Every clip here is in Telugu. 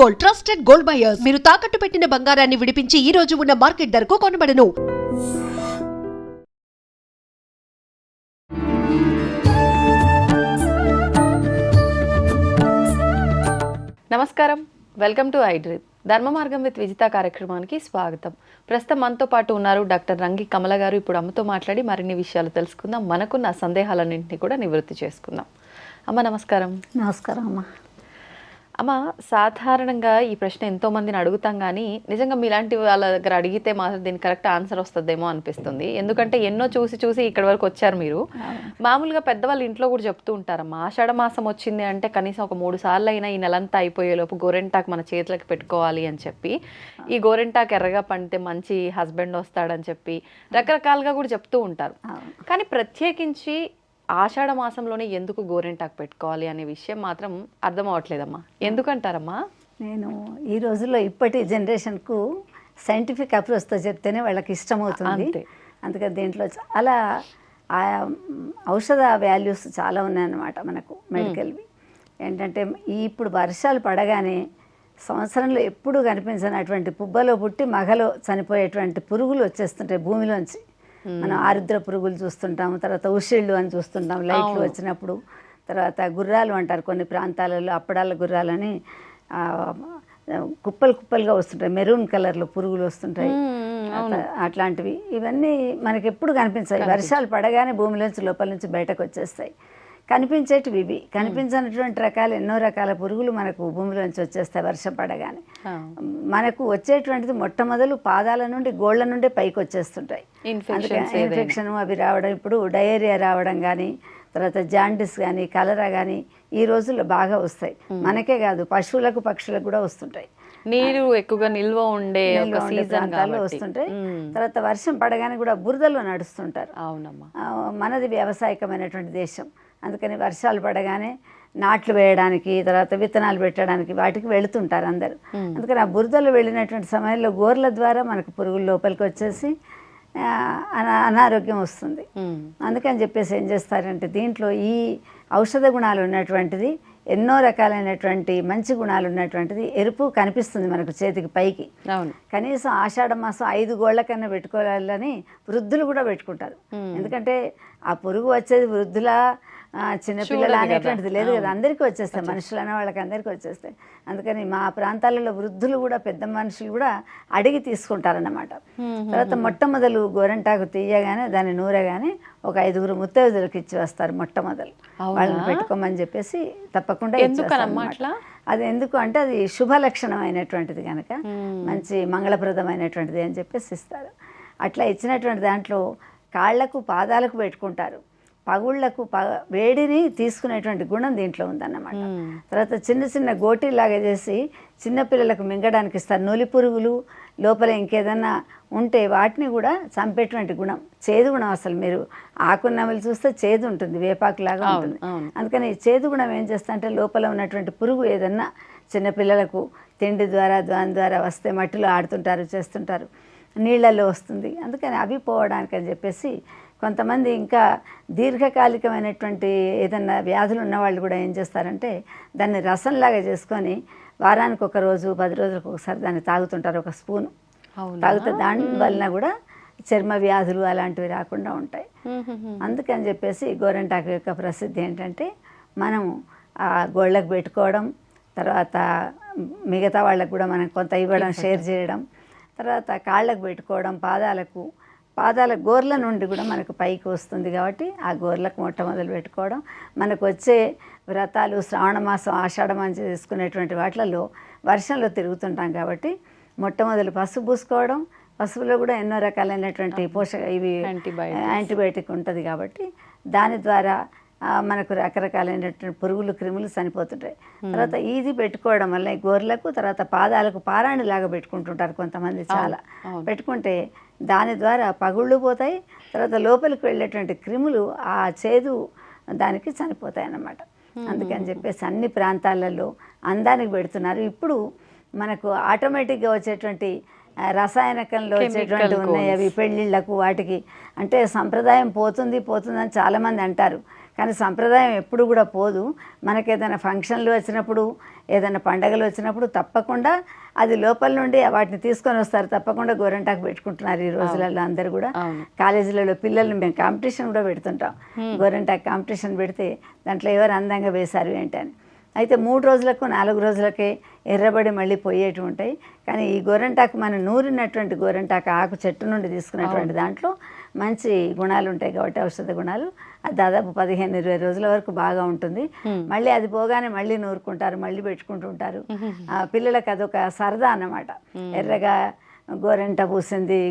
Gold, trusted gold buyers. మీరు తాకట్టు పెట్టిన బంగారాన్ని విడిపించి ఈ రోజు ఉన్న మార్కెట్ ధరకు కొనబడను. నమస్కారం, వెల్కమ్ టు ఐ డ్రీమ్. ధర్మ మార్గం విత్ విజిత కార్యక్రమానికి స్వాగతం. ప్రస్తుతం మనతో పాటు ఉన్నారు డాక్టర్ రంగి కమల గారు. ఇప్పుడు అమ్మతో మాట్లాడి మరిన్ని విషయాలు తెలుసుకుందాం, మనకున్న సందేహాలన్నింటినీ కూడా నివృత్తి చేసుకుందాం. అమ్మ నమస్కారం. నమస్కారం అమ్మ. అమ్మ, సాధారణంగా ఈ ప్రశ్న ఎంతో మందిని అడుగుతాం, కానీ నిజంగా మీలాంటి వాళ్ళ దగ్గర అడిగితే మాత్రం దీనికి కరెక్ట్ ఆన్సర్ వస్తుందేమో అనిపిస్తుంది. ఎందుకంటే ఎన్నో చూసి ఇక్కడి వరకు వచ్చారు మీరు. మామూలుగా పెద్దవాళ్ళు ఇంట్లో కూడా చెప్తూ ఉంటారమ్మా, ఆషాఢ మాసం వచ్చింది అంటే కనీసం ఒక 3 సార్లు అయినా ఈ నెలంతా అయిపోయేలోపు గోరెంటాకు మన చేతులకు పెట్టుకోవాలి అని చెప్పి, ఈ గోరెంటాకు ఎర్రగా పండితే మంచి హస్బెండ్ వస్తాడని చెప్పి రకరకాలుగా కూడా చెప్తూ ఉంటారు. కానీ ప్రత్యేకించి ఆషాఢ మాసంలోనే ఎందుకు గోరెంటాకు పెట్టుకోవాలి అనే విషయం మాత్రం అర్థం అవ్వట్లేదమ్మా. ఎందుకంటారమ్మా? నేను ఈ రోజుల్లో ఇప్పటి జనరేషన్కు సైంటిఫిక్ అప్రోచ్తో చెప్తేనే వాళ్ళకి ఇష్టమవుతుంది. అందుకని దీంట్లో చాలా ఔషధ వాల్యూస్ చాలా ఉన్నాయన్నమాట మనకు మెడికల్వి. ఏంటంటే ఇప్పుడు వర్షాలు పడగానే సంవత్సరంలో ఎప్పుడూ కనిపించినటువంటి పుబ్బలో పుట్టి మగలో చనిపోయేటువంటి పురుగులు వచ్చేస్తుంటాయి భూమిలోంచి. మనం ఆరుద్ర పురుగులు చూస్తుంటాము, తర్వాత ఉషిళ్ళు అని చూస్తుంటాం లైట్లు వచ్చినప్పుడు. తర్వాత గుర్రాలు అంటారు కొన్ని ప్రాంతాలలో, అప్పడాల గుర్రాలని కుప్పలుగా వస్తుంటాయి, మెరూన్ కలర్లో పురుగులు వస్తుంటాయి. అట్లాంటివి ఇవన్నీ మనకి ఎప్పుడు కనిపించాయి. వర్షాలు పడగానే భూమిలోంచి లోపల నుంచి బయటకు వచ్చేస్తాయి. కనిపించేటివి ఇవి. కనిపించినటువంటి రకాలు ఎన్నో రకాల పురుగులు మనకు భూమిలోంచి వచ్చేస్తాయి వర్షం పడగానే. మనకు వచ్చేటువంటిది మొట్టమొదలు పాదాల నుండి గోళ్ల నుండి పైకి వచ్చేస్తుంటాయి. ఇన్ఫెక్షన్ అవి రావడం, ఇప్పుడు డయేరియా రావడం కానీ, తర్వాత జాండిస్ కానీ, కలరా కానీ ఈ రోజుల్లో బాగా వస్తాయి. మనకే కాదు, పశువులకు పక్షులకు కూడా వస్తుంటాయి. నీరు ఎక్కువగా నిల్వ ఉండే ప్రాంతాల్లో వస్తుంటాయి. తర్వాత వర్షం పడగానే కూడా బురదలో నడుస్తుంటారు. అవునమ్మా, మనది వ్యవసాయకమైనటువంటి దేశం. అందుకని వర్షాలు పడగానే నాట్లు వేయడానికి, తర్వాత విత్తనాలు పెట్టడానికి వాటికి వెళుతుంటారు అందరూ. అందుకని ఆ బురదలో వెళ్ళినటువంటి సమయంలో గోర్ల ద్వారా మనకు పురుగులు లోపలికి వచ్చేసి అనారోగ్యం వస్తుంది. అందుకని చెప్పేసి ఏం చేస్తారంటే దీంట్లో ఈ ఔషధ గుణాలు ఉన్నటువంటిది, ఎన్నో రకాలైనటువంటి మంచి గుణాలు ఉన్నటువంటిది ఎరుపు కనిపిస్తుంది మనకు చేతికి పైకి. కనీసం ఆషాఢ మాసం 5 గోళ్ల కన్నా పెట్టుకోవాలని వృద్ధులు కూడా పెట్టుకుంటారు. ఎందుకంటే ఆ పురుగు వచ్చేది వృద్ధుల చిన్నపిల్లలు అనేటువంటిది లేదు కదా, అందరికీ వచ్చేస్తాయి. మనుషులు అనే వాళ్ళకి అందరికీ వచ్చేస్తాయి. అందుకని మా ప్రాంతాలలో వృద్ధులు కూడా, పెద్ద మనుషులు కూడా అడిగి తీసుకుంటారన్నమాట. తర్వాత మొట్టమొదలు గోరంటాకు తీయగానే దాన్ని నూరగానే ఒక 5 ముత్తైదులకు ఇచ్చి వస్తారు. మొట్టమొదలు వాళ్ళని పెట్టుకోమని చెప్పేసి తప్పకుండా ఇచ్చేస్తారు. అది ఎందుకు అంటే అది శుభ లక్షణం అయినటువంటిది కనుక, మంచి మంగళప్రదమైనటువంటిది అని చెప్పేసి ఇస్తారు. అట్లా ఇచ్చినటువంటి దాంట్లో కాళ్లకు పాదాలకు పెట్టుకుంటారు. పగుళ్లకు వేడిని తీసుకునేటువంటి గుణం దీంట్లో ఉందన్నమాట. తర్వాత చిన్న చిన్న గోటీలాగా చేసి చిన్నపిల్లలకు మింగడానికి ఇస్తారు. నూలి పురుగులు లోపల ఇంకేదన్నా ఉంటే వాటిని కూడా చంపేటువంటి గుణం, చేదు గుణం. అసలు మీరు ఆకున్నమలు చూస్తే చేదు ఉంటుంది, వేపాకులాగా ఉంటుంది. అందుకని చేదు గుణం ఏం చేస్తా అంటే లోపల ఉన్నటువంటి పురుగు ఏదన్నా చిన్నపిల్లలకు తిండి ద్వారా దాని ద్వారా వస్తే మట్టిలో ఆడుతుంటారు, చేస్తుంటారు, నీళ్లలో వస్తుంది. అందుకని అవి పోవడానికి అని చెప్పేసి కొంతమంది ఇంకా దీర్ఘకాలికమైనటువంటి ఏదన్నా వ్యాధులు ఉన్నవాళ్ళు కూడా ఏం చేస్తారంటే దాన్ని రసంలాగా చేసుకొని వారానికి 1 రోజు 10 రోజులకు ఒకసారి దాన్ని తాగుతుంటారు. 1 స్పూను తాగితే దాని వలన కూడా చర్మ వ్యాధులు అలాంటివి రాకుండా ఉంటాయి. అందుకని చెప్పేసి గోరెంటాకు యొక్క ప్రసిద్ధి ఏంటంటే మనం ఆ గోళ్ళకు పెట్టుకోవడం, తర్వాత మిగతా వాళ్ళకు కూడా మనం కొంత ఇవ్వడం, షేర్ చేయడం, తర్వాత కాళ్ళకు పెట్టుకోవడం, పాదాల గోర్ల నుండి కూడా మనకు పైకి వస్తుంది కాబట్టి ఆ గోర్లకు మొట్టమొదలు పెట్టుకోవడం. మనకు వచ్చే వ్రతాలు శ్రావణ మాసం, ఆషాఢ మాసం చేసుకునేటువంటి వాటిలలో వర్షంలో తిరుగుతుంటాం కాబట్టి మొట్టమొదలు పసుపు పూసుకోవడం. పసుపులో కూడా ఎన్నో రకాలైనటువంటి ఇవి యాంటీబయాటిక్ ఉంటుంది కాబట్టి దాని ద్వారా మనకు రకరకాలైనటువంటి పురుగులు, క్రిములు చనిపోతుంటాయి. తర్వాత ఇది పెట్టుకోవడం వల్ల ఈ గోర్లకు, తర్వాత పాదాలకు పారాణిలాగా పెట్టుకుంటుంటారు కొంతమంది. చాలా పెట్టుకుంటే దాని ద్వారా పగుళ్ళు పోతాయి. తర్వాత లోపలికి వెళ్ళేటువంటి క్రిములు ఆ చేదు దానికి చనిపోతాయి అన్నమాట. అందుకని చెప్పేసి అన్ని ప్రాంతాలలో అందానికి పెడుతున్నారు. ఇప్పుడు మనకు ఆటోమేటిక్గా వచ్చేటువంటి రసాయనకంలో వచ్చేటువంటి ఉన్నాయి. అవి పెళ్ళిళ్ళకు వాటికి అంటే సంప్రదాయం పోతుందని చాలామంది అంటారు. కానీ సంప్రదాయం ఎప్పుడు కూడా పోదు. మనకి ఏదైనా ఫంక్షన్లు వచ్చినప్పుడు, ఏదైనా పండగలు వచ్చినప్పుడు తప్పకుండా అది లోపల నుండి వాటిని తీసుకొని వస్తారు. తప్పకుండా గోరింటాకు పెట్టుకుంటున్నారు ఈ రోజులలో అందరు కూడా. కాలేజీలలో పిల్లల్ని మేము కాంపిటీషన్ కూడా పెడుతుంటాం. గోరింటాకు కాంపిటీషన్ పెడితే దాంట్లో ఎవరు అందంగా వేశారు ఏంటని. అయితే 3 రోజులకు 4 రోజులకే ఎర్రబడి మళ్ళీ పోయేటివి ఉంటాయి. కానీ ఈ గోరింటాకు మనం నూరినటువంటి గోరింటాకు ఆకు చెట్టు నుండి తీసుకున్నటువంటి దాంట్లో మంచి గుణాలు ఉంటాయి కాబట్టి, ఔషధ గుణాలు. అది దాదాపు 15-20 రోజుల వరకు బాగా ఉంటుంది. మళ్ళీ అది పోగానే మళ్ళీ నూరుకుంటారు, మళ్ళీ పెట్టుకుంటూ ఉంటారు. పిల్లలకు అదొక సరదా అన్నమాట. ఎర్రగా గోరెంట పూసింది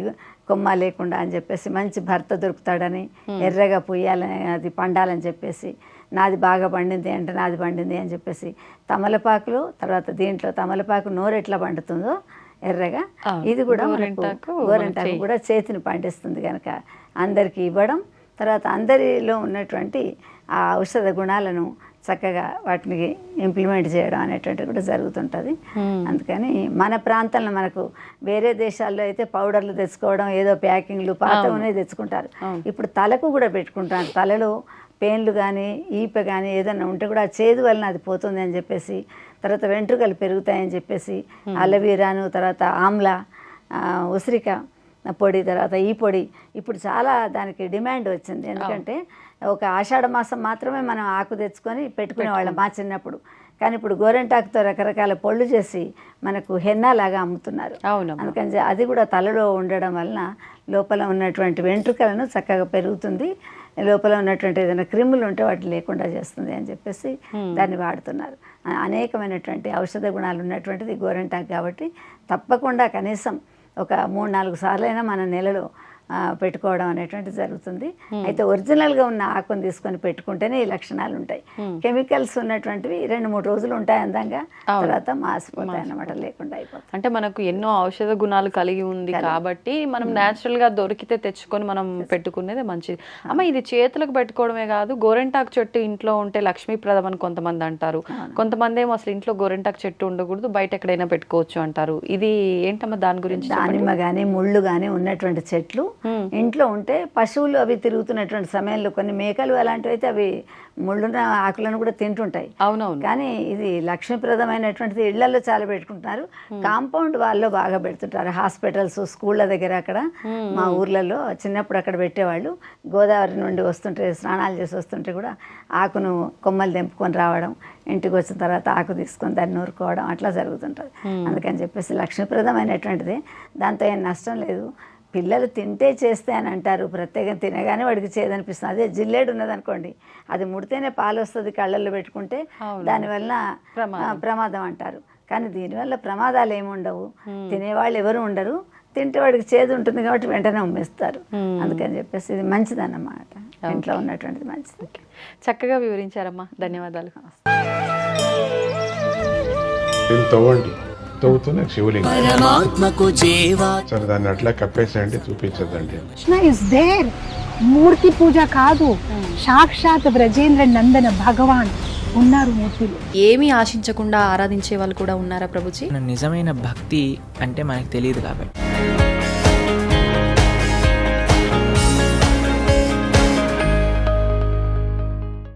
కొమ్మ లేకుండా అని చెప్పేసి, మంచి భర్త దొరుకుతాడని, ఎర్రగా పూయాలని, అది పండాలని చెప్పేసి, నాది బాగా పండింది అంటే నాది పండింది అని చెప్పేసి, తమలపాకులు తర్వాత దీంట్లో తమలపాకు నోరు ఎట్లా పండుతుందో ఎర్రగా, ఇది కూడా గోరింటాకు కూడా చేతిని పండిస్తుంది కనుక అందరికీ ఇవ్వడం, తర్వాత అందరిలో ఉన్నటువంటి ఆ ఔషధ గుణాలను చక్కగా వాటిని ఇంప్లిమెంట్ చేయడం అనేటువంటిది కూడా జరుగుతుంటుంది. అందుకని మన ప్రాంతంలో మనకు వేరే దేశాల్లో అయితే పౌడర్లు తెచ్చుకోవడం, ఏదో ప్యాకింగ్లు పాత ఉన్నాయి తెచ్చుకుంటారు. ఇప్పుడు తలకు కూడా పెట్టుకుంటారు. తలలో పెయిన్లు కానీ ఈప కానీ ఏదైనా ఉంటే కూడా ఆ చేదు వలన అది పోతుంది అని చెప్పేసి, తర్వాత వెంట్రుకలు పెరుగుతాయని చెప్పేసి అలవీరాను, తర్వాత ఆమ్లా, ఉసిరిక పొడి, తర్వాత ఈ పొడి ఇప్పుడు చాలా దానికి డిమాండ్ వచ్చింది. ఎందుకంటే ఒక ఆషాఢ మాసం మాత్రమే మనం ఆకు తెచ్చుకొని పెట్టుకునేవాళ్ళం మా చిన్నప్పుడు. కానీ ఇప్పుడు గోరింటాకుతో రకరకాల పొళ్ళు చేసి మనకు హెన్నా లాగా అమ్ముతున్నారు. అందుకని అది కూడా తలలో ఉండడం వలన లోపల ఉన్నటువంటి వెంట్రుకలను చక్కగా పెరుగుతుంది, లోపల ఉన్నటువంటి ఏదైనా క్రిములు ఉంటే వాటి లేకుండా చేస్తుంది అని చెప్పేసి దాన్ని వాడుతున్నారు. అనేకమైనటువంటి ఔషధ గుణాలు ఉన్నటువంటిది గోరింటాకు కాబట్టి తప్పకుండా కనీసం ఒక 3-4 సార్లైనా మన నెలలో పెట్టుకోవడం అనేటువంటిది జరుగుతుంది. అయితే ఒరిజినల్గా ఉన్న ఆకుని తీసుకొని పెట్టుకుంటేనే ఈ లక్షణాలు ఉంటాయి. కెమికల్స్ ఉన్నటువంటివి 2-3 రోజులు ఉంటాయి అందంగా, తర్వాత మాసిపోతాయి అన్నమాట, లేకుండా అయిపోతాయి. అంటే మనకు ఎన్నో ఔషధ గుణాలు కలిగి ఉంది కాబట్టి మనం న్యాచురల్ గా దొరికితే తెచ్చుకొని మనం పెట్టుకునేది మంచిది. అమ్మ, ఇది చేతులకు పెట్టుకోవడమే కాదు, గోరింటాకు చెట్టు ఇంట్లో ఉంటే లక్ష్మీప్రదం అని కొంతమంది అంటారు. కొంతమంది ఏమో అసలు ఇంట్లో గోరింటాకు చెట్టు ఉండకూడదు, బయట ఎక్కడైనా పెట్టుకోవచ్చు అంటారు. ఇది ఏంటమ్మా దాని గురించి? దానిమ్మ కానీ ముళ్ళు కానీ ఉన్నటువంటి చెట్లు ఇంట్లో ఉంటే పశువులు అవి తిరుగుతున్నటువంటి సమయంలో కొన్ని మేకలు అలాంటివి అయితే అవి ముళ్ళున్న ఆకులను కూడా తింటుంటాయి. అవునవును. కానీ ఇది లక్ష్మీప్రదమైనటువంటిది ఇళ్లలో చాలా పెట్టుకుంటున్నారు. కాంపౌండ్ వాళ్ళలో బాగా పెడుతుంటారు. హాస్పిటల్స్, స్కూళ్ళ దగ్గర అక్కడ మా ఊర్లలో చిన్నప్పుడు అక్కడ పెట్టేవాళ్ళు. గోదావరి నుండి వస్తుంటే, స్నానాలు చేసి వస్తుంటే కూడా ఆకును కొమ్మలు తెంపుకొని రావడం, ఇంటికి వచ్చిన తర్వాత ఆకు తీసుకొని దాన్ని నూరుకోవడం అట్లా జరుగుతుంటుంది. అందుకని చెప్పేసి లక్ష్మీప్రదమైనటువంటిది, దాంతో ఏం నష్టం లేదు. పిల్లలు తింటే చేస్తే అని అంటారు, ప్రత్యేకంగా తినగానే వాడికి చేదనిపిస్తుంది. అదే జిల్లేడు ఉన్నదనుకోండి, అది ముడితేనే పాలు వస్తుంది, కళ్ళల్లో పెట్టుకుంటే దానివల్ల ప్రమాదం అంటారు. కానీ దీనివల్ల ప్రమాదాలు ఏమి ఉండవు, తినేవాళ్ళు ఎవరు ఉండరు, తింటే వాడికి చేదు ఉంటుంది కాబట్టి వెంటనే ఉమ్మేస్తారు. అందుకని చెప్పేసి ఇది మంచిదన్నమాట, ఇంట్లో ఉన్నటువంటిది మంచిది. చక్కగా వివరించారమ్మా, ధన్యవాదాలు. తవ్వుతూనే శివలింగం సరే దాన్ని అట్లా కప్పేసేయండి, చూపించదండి. కృష్ణ ఇస్ దేర్, మూర్తి పూజ కాదు, సాక్షాత్ బ్రజేంద్ర నందన భగవాన్ ఉన్నారు మూర్తిలో. ఏమీ ఆశించకుండా ఆరాధించే వాళ్ళు కూడా ఉన్నారా ప్రభుజీ? నిజమైన భక్తి అంటే మనకు తెలియదు కాబట్టి